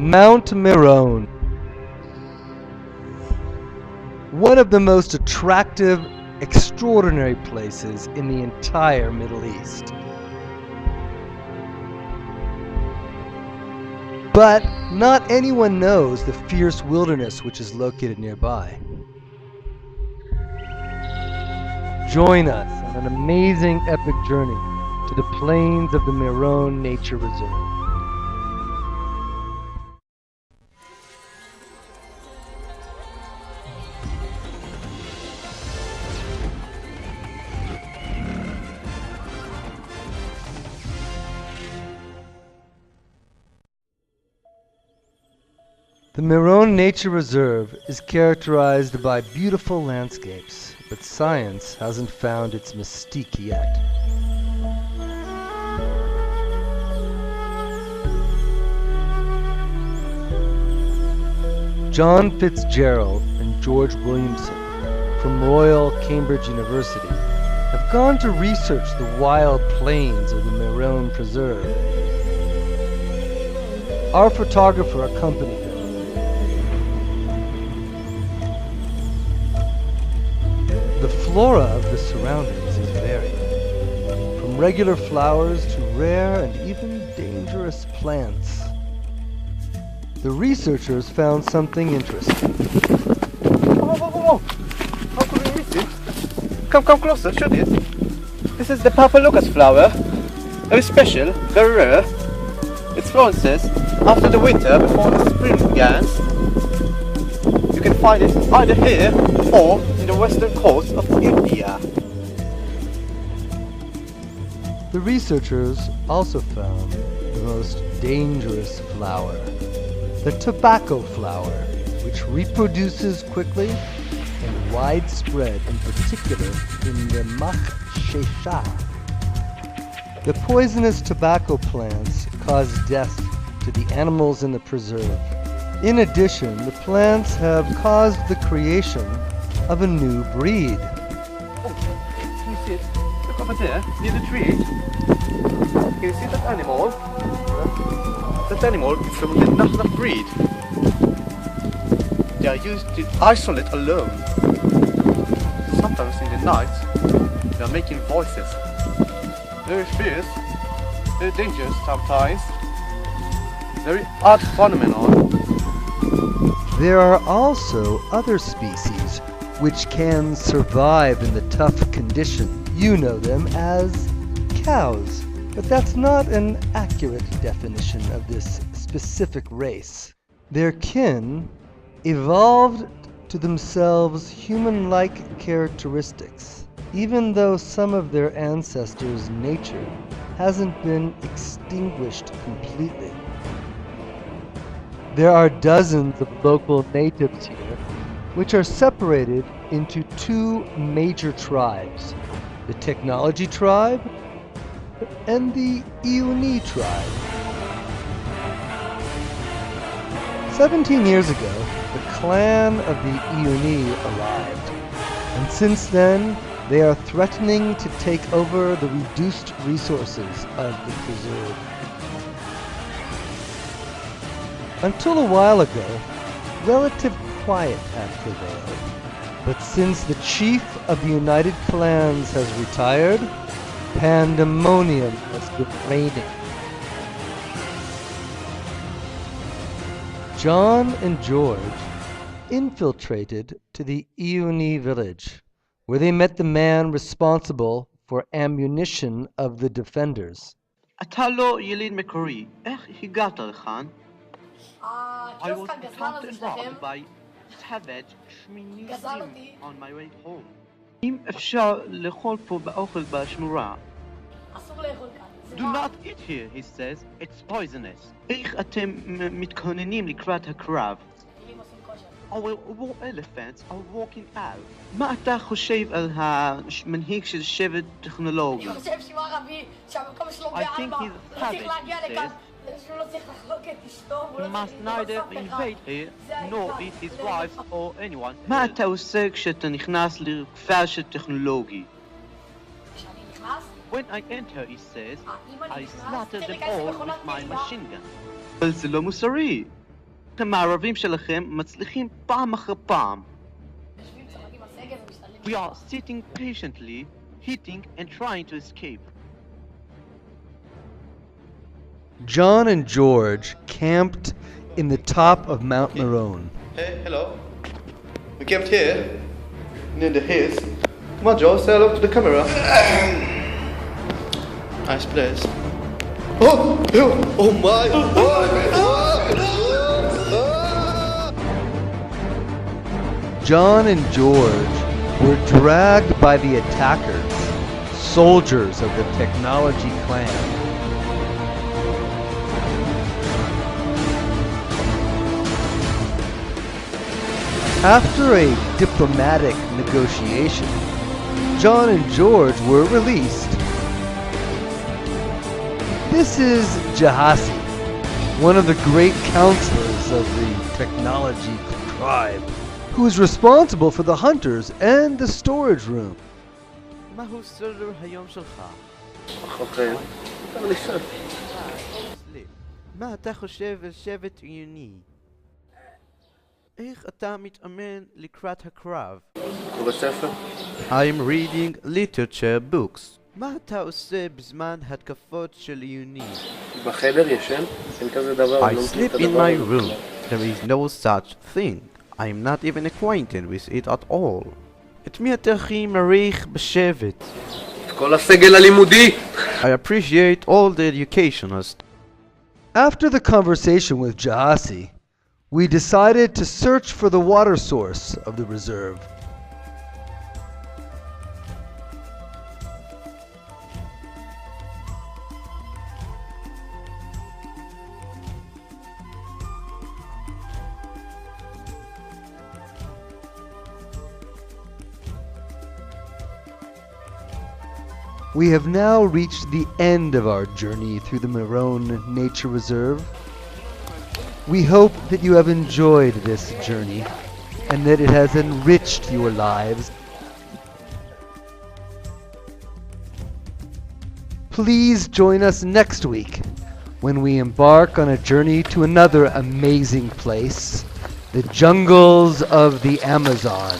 Mount Miron. One of the most attractive, extraordinary places in the entire Middle East. But not anyone knows the fierce wilderness which is located nearby. Join us on an amazing epic journey to the plains of the Meiron Nature Reserve. The Miron Nature Reserve is characterized by beautiful landscapes, but science hasn't found its mystique yet. John Fitzgerald and George Williamson from Royal Cambridge University have gone to research the wild plains of the Miron Preserve. Our photographer accompanied them. The flora of the surroundings is varied, from regular flowers to rare and even dangerous plants. The researchers found something interesting. Whoa. How could we miss it? Come closer, show this. This is the Papalocus flower. Very special, very rare. It flounces after the winter before the spring begins. You can find it either here or in the western coast of India. The researchers also found the most dangerous flower, the tobacco flower, which reproduces quickly and widespread, in particular in the Makhshesha. The poisonous tobacco plants cause death to the animals in the preserve. In addition, the plants have caused the creation of a new breed. Oh, can you see it? Look over there, near the tree. Can you see that animal? That animal is from the Nahla breed. They are used to isolate alone. Sometimes in the night, they are making voices. Very fierce, very dangerous sometimes. Very odd phenomenon. There are also other species which can survive in the tough condition. You know them as cows, but that's not an accurate definition of this specific race. Their kin evolved to themselves human-like characteristics, even though some of their ancestors' nature hasn't been extinguished completely. There are dozens of local natives here, which are separated into two major tribes, the Technology tribe and the Iuni tribe. 17 years ago, the clan of the Iuni arrived, and since then, they are threatening to take over the reduced resources of the preserve. Until a while ago, relative quiet had prevailed, but since the chief of the United Clans has retired, pandemonium has been reigning. John and George infiltrated to the Iuni village, where they met the man responsible for ammunition of the defenders. אתה לא יליד מקורי, איך הגעת לכאן? I was הקיוסק הגזלן הזה שלכם by savage גזל אותי. on my way home. אם אפשר לאכול פה באוכל בשמורה. אסור לאכול כאן. Do not eat here, he says. It's poisonous. איך אתם מתכוננים לקראת הקרב? אם עושים כושר. Our war elephants are walking out. מה אתה חושב על המנהיג של שבט טכנולוגי? אני חושב שהוא ערבי, שהמקום שלו I think באלבה. he's הוא לא צריך savage, להגיע he לכאן. says. שהוא לא צריך לחלוק את אשתו, הוא לא He must צריך neither לבדוק אף invade אחד. here זה nor העיקר. eat his זה wives העיקר. or anyone. מה אתה עושה כשאתה נכנס לכפר של טכנולוגי? כשאני נכנס, When I enter, he says, אם אני I נכנס, slaughter צריך them להיכנס all למכונת with my נחיתה. machine gun. אבל זה לא מוסרי. המערבים שלכם מצליחים פעם אחר פעם. יושבים, צוחקים בסגל ומשתללים. We are sitting patiently, hitting and trying to escape. John and George camped in the top of Mount Miron. Hey, hello. We camped here, near the hills. Come on, Joe, say hello to the camera. Nice place. Oh my! John and George were dragged by the attackers, soldiers of the technology clan. After a diplomatic negotiation, John and George were released. This is Gehazi, one of the great counselors of the technology tribe, who is responsible for the hunters and the storage room. מהו סדר היום שלך? אוקיי. אפשר לשאול. מה אתה חושב על שבט עיוני? איך אתה מתאמן לקראת הקרב? קורא ספר? I'm reading literature books. מה אתה עושה בזמן התקפות של עיוני? בחדר ישן? אין כזה דבר. I sleep in my room. There is no such thing. I am not even acquainted with it at all. את מי אתה הכי מעריך בשבט? את כל הסגל הלימודי! I appreciate all the educationists. After the conversation with Gehazi, we decided to search for the water source of the reserve. We have now reached the end of our journey through the Meiron Nature Reserve. We hope that you have enjoyed this journey and that it has enriched your lives. Please join us next week when we embark on a journey to another amazing place, the jungles of the Amazon.